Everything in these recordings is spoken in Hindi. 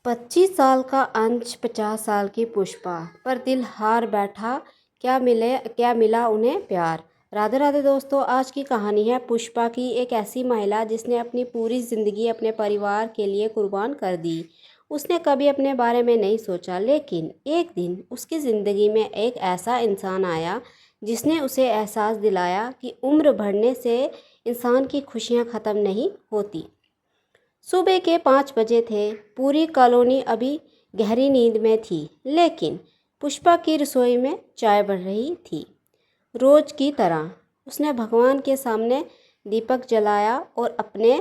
25 साल का अंश 50 साल की पुष्पा पर दिल हार बैठा। क्या मिला उन्हें प्यार। राधे राधे दोस्तों, आज की कहानी है पुष्पा की, एक ऐसी महिला जिसने अपनी पूरी ज़िंदगी अपने परिवार के लिए कुर्बान कर दी। उसने कभी अपने बारे में नहीं सोचा, लेकिन एक दिन उसकी ज़िंदगी में एक ऐसा इंसान आया जिसने उसे एहसास दिलाया कि उम्र बढ़ने से इंसान की खुशियाँ ख़त्म नहीं होती। सुबह के 5 बजे थे। पूरी कॉलोनी अभी गहरी नींद में थी, लेकिन पुष्पा की रसोई में चाय बढ़ रही थी। रोज की तरह उसने भगवान के सामने दीपक जलाया और अपने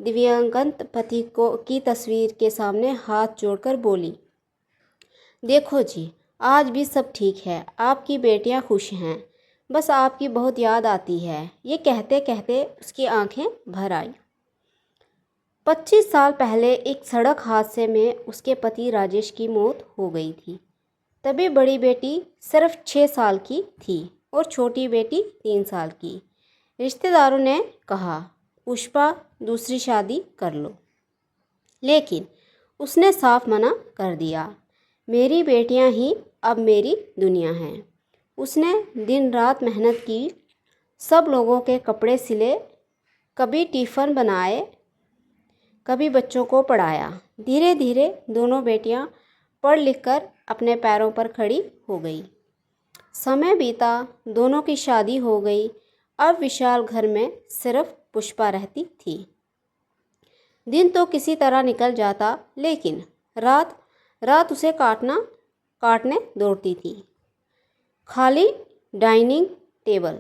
दिव्यांगत पति को की तस्वीर के सामने हाथ जोड़कर बोली, देखो जी, आज भी सब ठीक है, आपकी बेटियां खुश हैं, बस आपकी बहुत याद आती है। ये कहते कहते उसकी आंखें भर आई। 25 साल पहले एक सड़क हादसे में उसके पति राजेश की मौत हो गई थी। तभी बड़ी बेटी सिर्फ 6 साल की थी और छोटी बेटी 3 साल की। रिश्तेदारों ने कहा, पुष्पा दूसरी शादी कर लो, लेकिन उसने साफ मना कर दिया। मेरी बेटियां ही अब मेरी दुनिया हैं। उसने दिन रात मेहनत की, सब लोगों के कपड़े सिले, कभी टिफ़िन बनाए, कभी बच्चों को पढ़ाया। धीरे धीरे दोनों बेटियां पढ़ लिख कर अपने पैरों पर खड़ी हो गई। समय बीता, दोनों की शादी हो गई। अब विशाल घर में सिर्फ पुष्पा रहती थी। दिन तो किसी तरह निकल जाता, लेकिन रात रात उसे काटने दौड़ती थी। खाली डाइनिंग टेबल,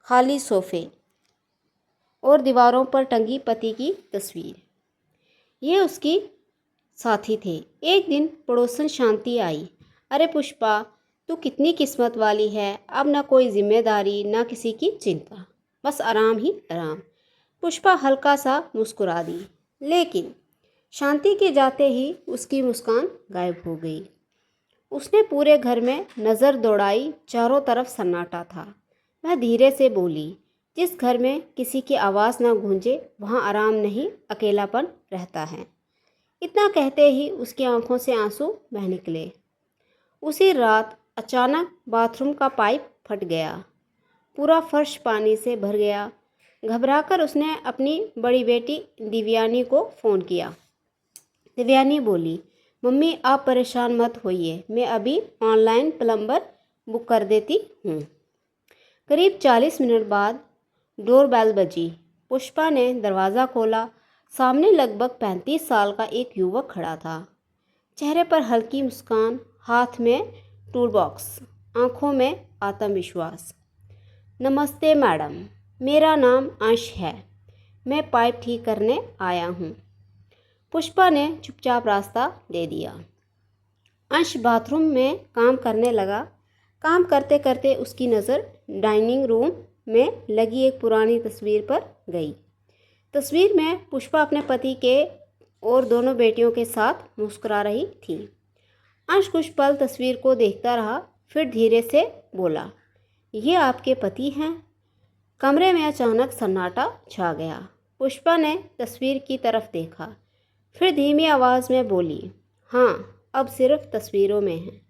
खाली सोफे और दीवारों पर टंगी पति की तस्वीर, ये उसकी साथी थे। एक दिन पड़ोसन शांति आई, अरे पुष्पा, तू कितनी किस्मत वाली है, अब ना कोई जिम्मेदारी ना किसी की चिंता, बस आराम ही आराम। पुष्पा हल्का सा मुस्कुरा दी, लेकिन शांति के जाते ही उसकी मुस्कान गायब हो गई। उसने पूरे घर में नज़र दौड़ाई, चारों तरफ सन्नाटा था। वह धीरे से बोली, जिस घर में किसी की आवाज़ ना गूंजे वहाँ आराम नहीं, अकेलापन रहता है। इतना कहते ही उसकी आंखों से आंसू बह निकले। उसी रात अचानक बाथरूम का पाइप फट गया, पूरा फर्श पानी से भर गया। घबराकर उसने अपनी बड़ी बेटी दिव्यानी को फ़ोन किया। दिव्यानी बोली, मम्मी आप परेशान मत होइए, मैं अभी ऑनलाइन प्लम्बर बुक कर देती हूँ। करीब 40 मिनट बाद डोरबेल बजी। पुष्पा ने दरवाज़ा खोला। सामने लगभग 35 साल का एक युवक खड़ा था। चेहरे पर हल्की मुस्कान, हाथ में टूल बॉक्स, आँखों में आत्मविश्वास। नमस्ते मैडम, मेरा नाम अंश है, मैं पाइप ठीक करने आया हूँ। पुष्पा ने चुपचाप रास्ता दे दिया। अंश बाथरूम में काम करने लगा। काम करते करते उसकी नज़र डाइनिंग रूम में लगी एक पुरानी तस्वीर पर गई। तस्वीर में पुष्पा अपने पति के और दोनों बेटियों के साथ मुस्कुरा रही थी। अंश कुछ पल तस्वीर को देखता रहा, फिर धीरे से बोला, ये आपके पति हैं। कमरे में अचानक सन्नाटा छा गया। पुष्पा ने तस्वीर की तरफ देखा, फिर धीमी आवाज़ में बोली, हाँ, अब सिर्फ तस्वीरों में है।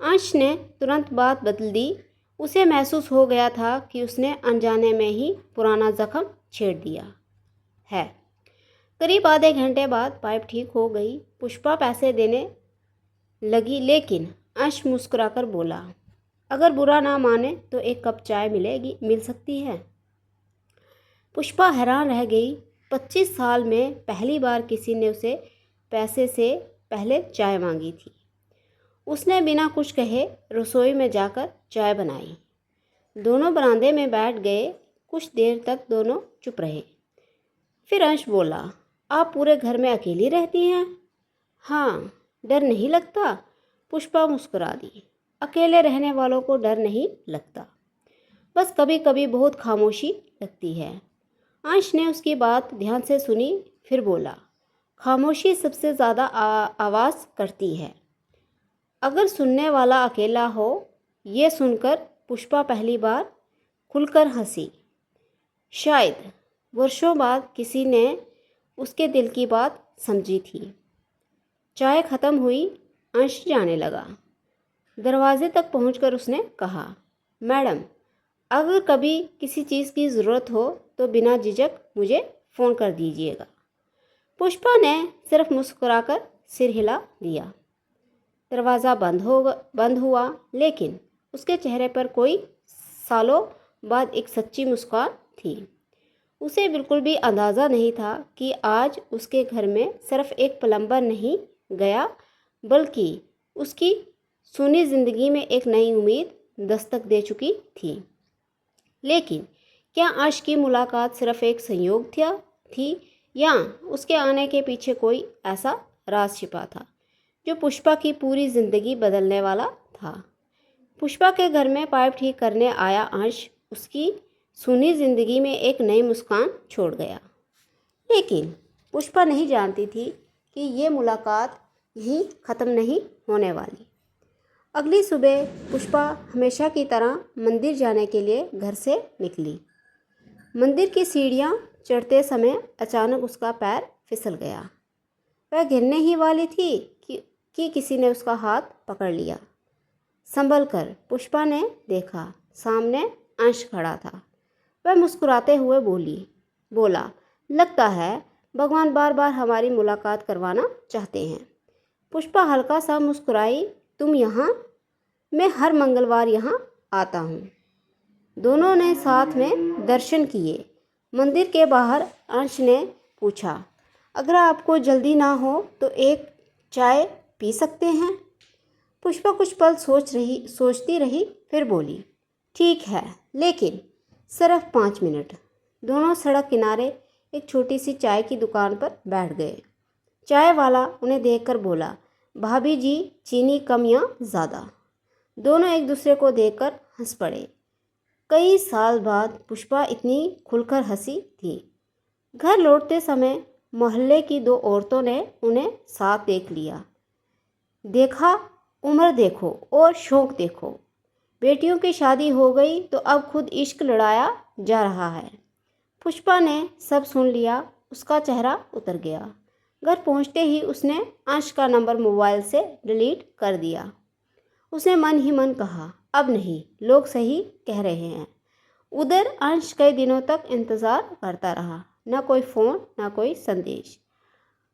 अंश ने तुरंत बात बदल दी। उसे महसूस हो गया था कि उसने अनजाने में ही पुराना जख्म छेड़ दिया है। करीब आधे घंटे बाद पाइप ठीक हो गई। पुष्पा पैसे देने लगी, लेकिन अंश मुस्कुराकर बोला, अगर बुरा ना माने तो एक कप चाय मिल सकती है। पुष्पा हैरान रह गई। 25 साल में पहली बार किसी ने उसे पैसे से पहले चाय मांगी थी। उसने बिना कुछ कहे रसोई में जाकर चाय बनाई। दोनों बरामदे में बैठ गए। कुछ देर तक दोनों चुप रहे। फिर अंश बोला, आप पूरे घर में अकेली रहती हैं? हाँ, डर नहीं लगता? पुष्पा मुस्कुरा दी, अकेले रहने वालों को डर नहीं लगता, बस कभी कभी बहुत खामोशी लगती है। अंश ने उसकी बात ध्यान से सुनी, फिर बोला, खामोशी सबसे ज़्यादा आवाज़ करती है अगर सुनने वाला अकेला हो। ये सुनकर पुष्पा पहली बार खुलकर हंसी। शायद वर्षों बाद किसी ने उसके दिल की बात समझी थी। चाय खत्म हुई, अंश जाने लगा। दरवाजे तक पहुंचकर उसने कहा, मैडम, अगर कभी किसी चीज़ की ज़रूरत हो तो बिना झिझक मुझे फ़ोन कर दीजिएगा। पुष्पा ने सिर्फ मुस्कुराकर सिर हिला दिया। दरवाज़ा बंद हुआ, लेकिन उसके चेहरे पर कोई सालों बाद एक सच्ची मुस्कान थी। उसे बिल्कुल भी अंदाज़ा नहीं था कि आज उसके घर में सिर्फ एक प्लम्बर नहीं गया, बल्कि उसकी सूनी ज़िंदगी में एक नई उम्मीद दस्तक दे चुकी थी। लेकिन क्या अंश की मुलाकात सिर्फ एक संयोग थी या उसके आने के पीछे कोई ऐसा राज छिपा था जो पुष्पा की पूरी ज़िंदगी बदलने वाला था। पुष्पा के घर में पाइप ठीक करने आया अंश उसकी सूनी ज़िंदगी में एक नई मुस्कान छोड़ गया। लेकिन पुष्पा नहीं जानती थी कि ये मुलाकात यहीं ख़त्म नहीं होने वाली। अगली सुबह पुष्पा हमेशा की तरह मंदिर जाने के लिए घर से निकली। मंदिर की सीढ़ियाँ चढ़ते समय अचानक उसका पैर फिसल गया। वह गिरने ही वाली थी कि किसी ने उसका हाथ पकड़ लिया। संभल कर पुष्पा ने देखा, सामने अंश खड़ा था। वह मुस्कुराते हुए बोला, लगता है भगवान बार बार हमारी मुलाकात करवाना चाहते हैं। पुष्पा हल्का सा मुस्कुराई, तुम यहाँ? मैं हर मंगलवार यहाँ आता हूँ। दोनों ने साथ में दर्शन किए। मंदिर के बाहर अंश ने पूछा, अगर आपको जल्दी ना हो तो एक चाय पी सकते हैं? पुष्पा कुछ पल सोचती रही, फिर बोली, ठीक है, लेकिन सिर्फ 5 मिनट। दोनों सड़क किनारे एक छोटी सी चाय की दुकान पर बैठ गए। चाय वाला उन्हें देखकर बोला, भाभी जी, चीनी कम या ज़्यादा? दोनों एक दूसरे को देखकर हंस पड़े। कई साल बाद पुष्पा इतनी खुलकर हंसी थी। घर लौटते समय मोहल्ले की 2 औरतों ने उन्हें साथ देख लिया। देखा, उम्र देखो और शौक देखो। बेटियों की शादी हो गई तो अब खुद इश्क लड़ाया जा रहा है। पुष्पा ने सब सुन लिया, उसका चेहरा उतर गया। घर पहुंचते ही उसने अंश का नंबर मोबाइल से डिलीट कर दिया। उसने मन ही मन कहा, अब नहीं, लोग सही कह रहे हैं। उधर अंश कई दिनों तक इंतज़ार करता रहा, ना कोई फ़ोन ना कोई संदेश।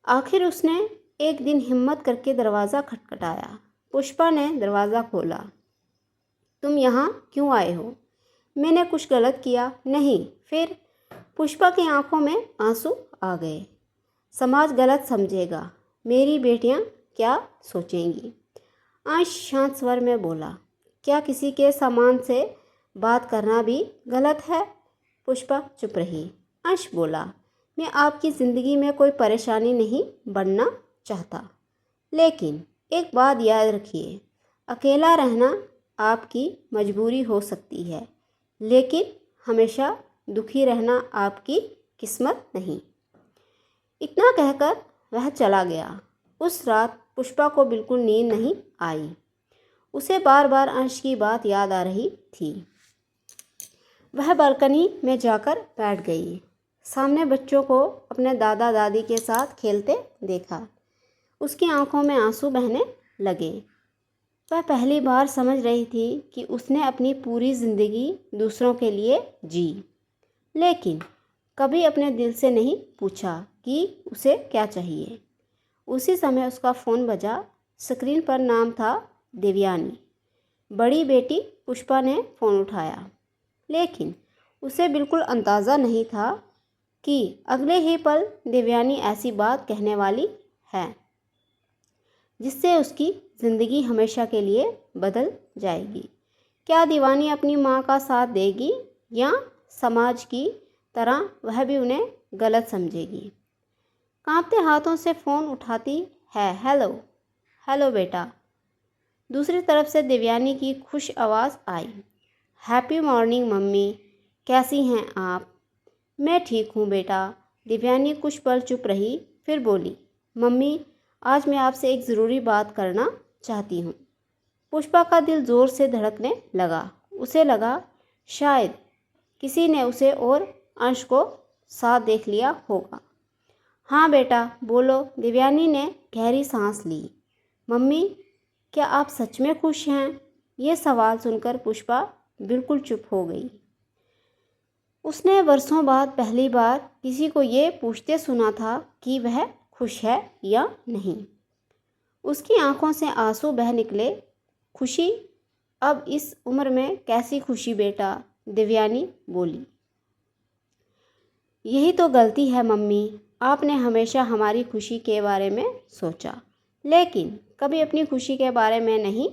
आखिर उसने एक दिन हिम्मत करके दरवाज़ा खटखटाया। पुष्पा ने दरवाज़ा खोला। तुम यहाँ क्यों आए हो? मैंने कुछ गलत किया? नहीं। फिर? पुष्पा की आंखों में आंसू आ गए। समाज गलत समझेगा, मेरी बेटियाँ क्या सोचेंगी? अंश शांत स्वर में बोला, क्या किसी के सामान से बात करना भी गलत है? पुष्पा चुप रही। अंश बोला, मैं आपकी ज़िंदगी में कोई परेशानी नहीं बनना चाहता, लेकिन एक बात याद रखिए, अकेला रहना आपकी मजबूरी हो सकती है, लेकिन हमेशा दुखी रहना आपकी किस्मत नहीं। इतना कहकर वह चला गया। उस रात पुष्पा को बिल्कुल नींद नहीं आई। उसे बार बार अंश की बात याद आ रही थी। वह बालकनी में जाकर बैठ गई। सामने बच्चों को अपने दादा दादी के साथ खेलते देखा। उसकी आंखों में आंसू बहने लगे। वह पहली बार समझ रही थी कि उसने अपनी पूरी ज़िंदगी दूसरों के लिए जी, लेकिन कभी अपने दिल से नहीं पूछा कि उसे क्या चाहिए। उसी समय उसका फ़ोन बजा। स्क्रीन पर नाम था देवयानी। बड़ी बेटी पुष्पा ने फ़ोन उठाया, लेकिन उसे बिल्कुल अंदाज़ा नहीं था कि अगले ही पल देवयानी ऐसी बात कहने वाली है जिससे उसकी ज़िंदगी हमेशा के लिए बदल जाएगी। क्या दीवानी अपनी माँ का साथ देगी या समाज की तरह वह भी उन्हें गलत समझेगी? कांपते हाथों से फ़ोन उठाती है। हेलो बेटा। दूसरी तरफ से देवयानी की खुश आवाज़ आई। हैप्पी मॉर्निंग मम्मी, कैसी हैं आप? मैं ठीक हूँ बेटा। देवयानी कुछ पल चुप रही, फिर बोली, मम्मी, आज मैं आपसे एक ज़रूरी बात करना चाहती हूँ। पुष्पा का दिल ज़ोर से धड़कने लगा। उसे लगा शायद किसी ने उसे और अंश को साथ देख लिया होगा। हाँ बेटा बोलो, देवयानी ने गहरी सांस ली। मम्मी, क्या आप सच में खुश हैं? ये सवाल सुनकर पुष्पा बिल्कुल चुप हो गई। उसने वर्षों बाद पहली बार किसी को ये पूछते सुना था कि वह खुश है या नहीं। उसकी आंखों से आंसू बह निकले। खुशी? अब इस उम्र में कैसी खुशी बेटा? देवयानी बोली। यही तो गलती है मम्मी, आपने हमेशा हमारी खुशी के बारे में सोचा, लेकिन कभी अपनी खुशी के बारे में नहीं।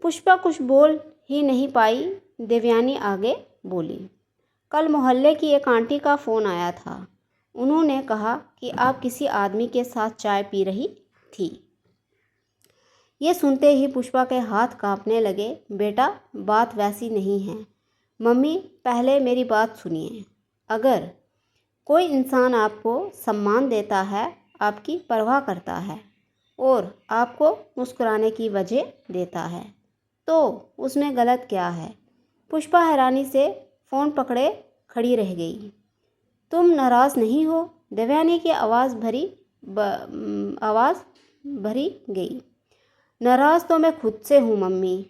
पुष्पा कुछ बोल ही नहीं पाई। देवयानी आगे बोली। कल मोहल्ले की एक आंटी का फ़ोन आया था। उन्होंने कहा कि आप किसी आदमी के साथ चाय पी रही थी। ये सुनते ही पुष्पा के हाथ कांपने लगे। बेटा, बात वैसी नहीं है। मम्मी, पहले मेरी बात सुनिए। अगर कोई इंसान आपको सम्मान देता है, आपकी परवाह करता है और आपको मुस्कुराने की वजह देता है, तो उसमें गलत क्या है? पुष्पा हैरानी से फ़ोन पकड़े खड़ी रह गई। तुम नाराज़ नहीं हो? देवयानी की आवाज़ भरी गई। नाराज़ तो मैं खुद से हूँ मम्मी।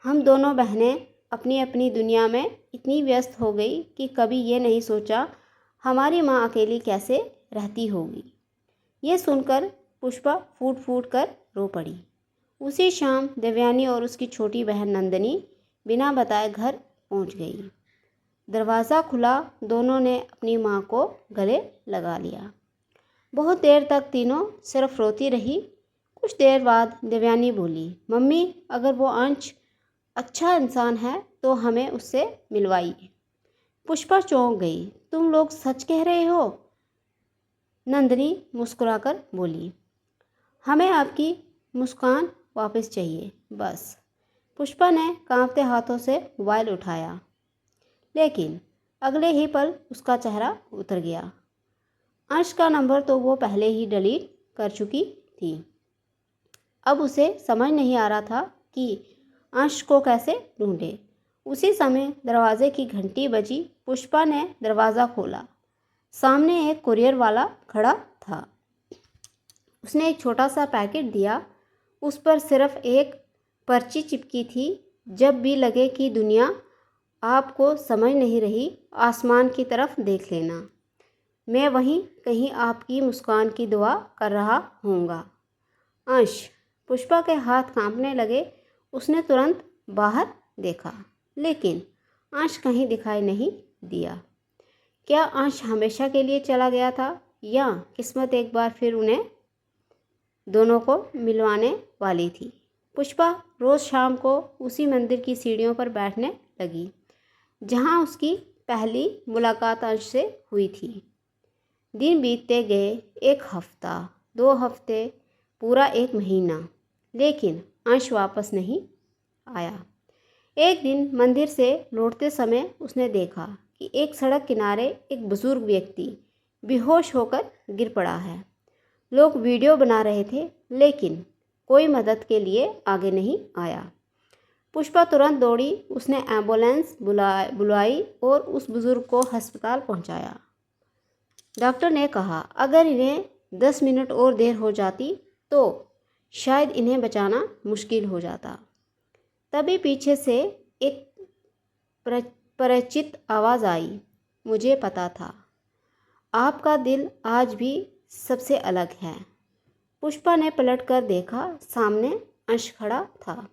हम दोनों बहनें अपनी अपनी दुनिया में इतनी व्यस्त हो गई कि कभी ये नहीं सोचा हमारी माँ अकेली कैसे रहती होगी। ये सुनकर पुष्पा फूट फूट कर रो पड़ी। उसी शाम देवयानी और उसकी छोटी बहन नंदिनी बिना बताए घर पहुंच गई। दरवाज़ा खुला, दोनों ने अपनी माँ को गले लगा लिया। बहुत देर तक तीनों सिर्फ रोती रही। कुछ देर बाद देवयानी बोली, मम्मी, अगर वो अंश अच्छा इंसान है तो हमें उससे मिलवाइए। पुष्पा चौंक गई। तुम लोग सच कह रहे हो? नंदिनी मुस्कुराकर बोली, हमें आपकी मुस्कान वापस चाहिए, बस। पुष्पा ने कांपते हाथों से मोबाइल उठाया, लेकिन अगले ही पल उसका चेहरा उतर गया। अंश का नंबर तो वो पहले ही डिलीट कर चुकी थी। अब उसे समझ नहीं आ रहा था कि अंश को कैसे ढूंढे। उसी समय दरवाजे की घंटी बजी। पुष्पा ने दरवाज़ा खोला। सामने एक कुरियर वाला खड़ा था। उसने एक छोटा सा पैकेट दिया। उस पर सिर्फ एक पर्ची चिपकी थी, जब भी लगे कि दुनिया आपको समझ नहीं रही, आसमान की तरफ देख लेना। मैं वहीं कहीं आपकी मुस्कान की दुआ कर रहा हूँगा। अंश। पुष्पा के हाथ कांपने लगे। उसने तुरंत बाहर देखा, लेकिन अंश कहीं दिखाई नहीं दिया। क्या अंश हमेशा के लिए चला गया था, या किस्मत एक बार फिर उन्हें दोनों को मिलवाने वाली थी? पुष्पा रोज़ शाम को उसी मंदिर की सीढ़ियों पर बैठने लगी जहां उसकी पहली मुलाकात अंश से हुई थी। दिन बीतते गए। 1 हफ्ता, 2 हफ्ते, पूरा 1 महीना, लेकिन अंश वापस नहीं आया। एक दिन मंदिर से लौटते समय उसने देखा कि एक सड़क किनारे एक बुजुर्ग व्यक्ति बेहोश होकर गिर पड़ा है। लोग वीडियो बना रहे थे, लेकिन कोई मदद के लिए आगे नहीं आया। पुष्पा तुरंत दौड़ी। उसने एम्बुलेंस बुलाई और उस बुजुर्ग को अस्पताल पहुंचाया। डॉक्टर ने कहा अगर इन्हें 10 मिनट और देर हो जाती तो शायद इन्हें बचाना मुश्किल हो जाता। तभी पीछे से एक परिचित आवाज़ आई, मुझे पता था, आपका दिल आज भी सबसे अलग है। पुष्पा ने पलटकर देखा, सामने अंश खड़ा था।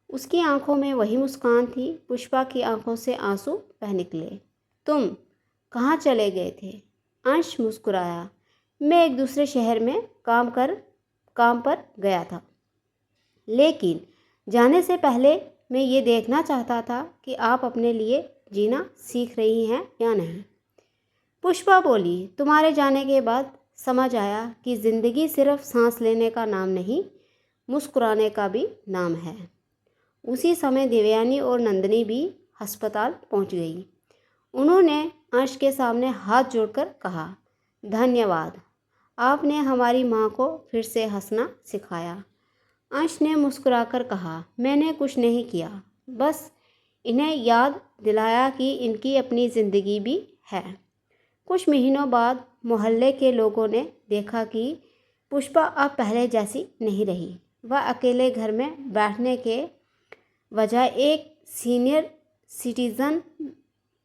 उसकी आंखों में वही मुस्कान थी। पुष्पा की आंखों से आंसू बह निकले। तुम कहाँ चले गए थे? अंश मुस्कुराया, मैं एक दूसरे शहर में काम पर गया था, लेकिन जाने से पहले मैं ये देखना चाहता था कि आप अपने लिए जीना सीख रही हैं या नहीं। पुष्पा बोली, तुम्हारे जाने के बाद समझ आया कि ज़िंदगी सिर्फ सांस लेने का नाम नहीं, मुस्कुराने का भी नाम है। उसी समय देवयानी और नंदिनी भी अस्पताल पहुंच गई। उन्होंने अंश के सामने हाथ जोड़कर कहा, धन्यवाद, आपने हमारी माँ को फिर से हंसना सिखाया। अंश ने मुस्कुराकर कहा, मैंने कुछ नहीं किया, बस इन्हें याद दिलाया कि इनकी अपनी ज़िंदगी भी है। कुछ महीनों बाद मोहल्ले के लोगों ने देखा कि पुष्पा अब पहले जैसी नहीं रही। वह अकेले घर में बैठने के बजाय एक सीनियर सिटीज़न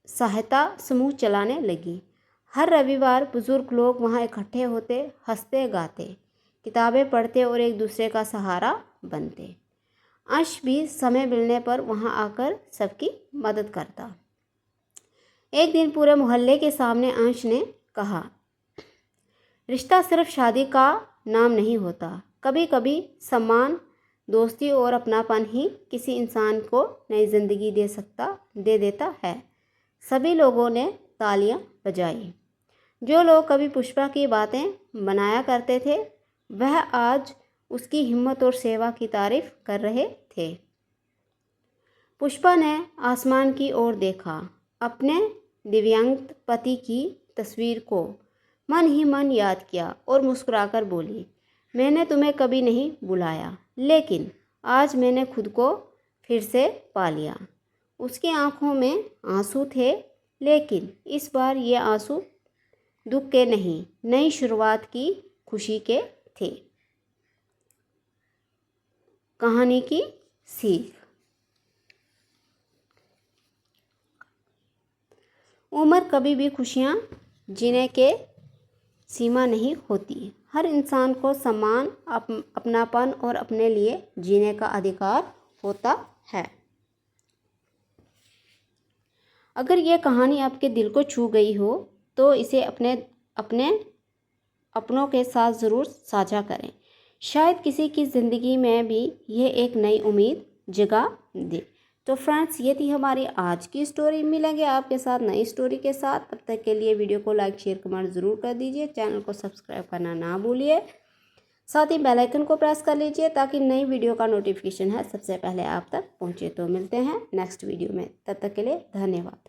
सहायता समूह चलाने लगी। हर रविवार बुज़ुर्ग लोग वहाँ इकट्ठे होते, हंसते गाते, किताबें पढ़ते और एक दूसरे का सहारा बनते। अंश भी समय मिलने पर वहाँ आकर सबकी मदद करता। एक दिन पूरे मोहल्ले के सामने अंश ने कहा, रिश्ता सिर्फ शादी का नाम नहीं होता। कभी कभी सम्मान, दोस्ती और अपनापन ही किसी इंसान को नई जिंदगी दे देता है। सभी लोगों ने तालियां बजाई। जो लोग कभी पुष्पा की बातें बनाया करते थे, वह आज उसकी हिम्मत और सेवा की तारीफ कर रहे थे। पुष्पा ने आसमान की ओर देखा, अपने दिव्यांग पति की तस्वीर को मन ही मन याद किया और मुस्कुराकर बोली, मैंने तुम्हें कभी नहीं बुलाया, लेकिन आज मैंने खुद को फिर से पा लिया। उसकी आंखों में आंसू थे, लेकिन इस बार ये आंसू दुख के नहीं, नई शुरुआत की खुशी के थे। कहानी की सीख। उम्र कभी भी खुशियाँ जीने के सीमा नहीं होती। हर इंसान को सम्मान, अपनापन और अपने लिए जीने का अधिकार होता है। अगर यह कहानी आपके दिल को छू गई हो तो इसे अपनों के साथ ज़रूर साझा करें। शायद किसी की ज़िंदगी में भी यह एक नई उम्मीद जगा दे। तो फ्रेंड्स, ये थी हमारी आज की स्टोरी। मिलेंगे आपके साथ नई स्टोरी के साथ। तब तक के लिए वीडियो को लाइक, शेयर, कमेंट ज़रूर कर दीजिए। चैनल को सब्सक्राइब करना ना भूलिए। साथ ही बेल आइकन को प्रेस कर लीजिए ताकि नई वीडियो का नोटिफिकेशन है सबसे पहले आप तक पहुँचे। तो मिलते हैं नेक्स्ट वीडियो में। तब तक के लिए धन्यवाद।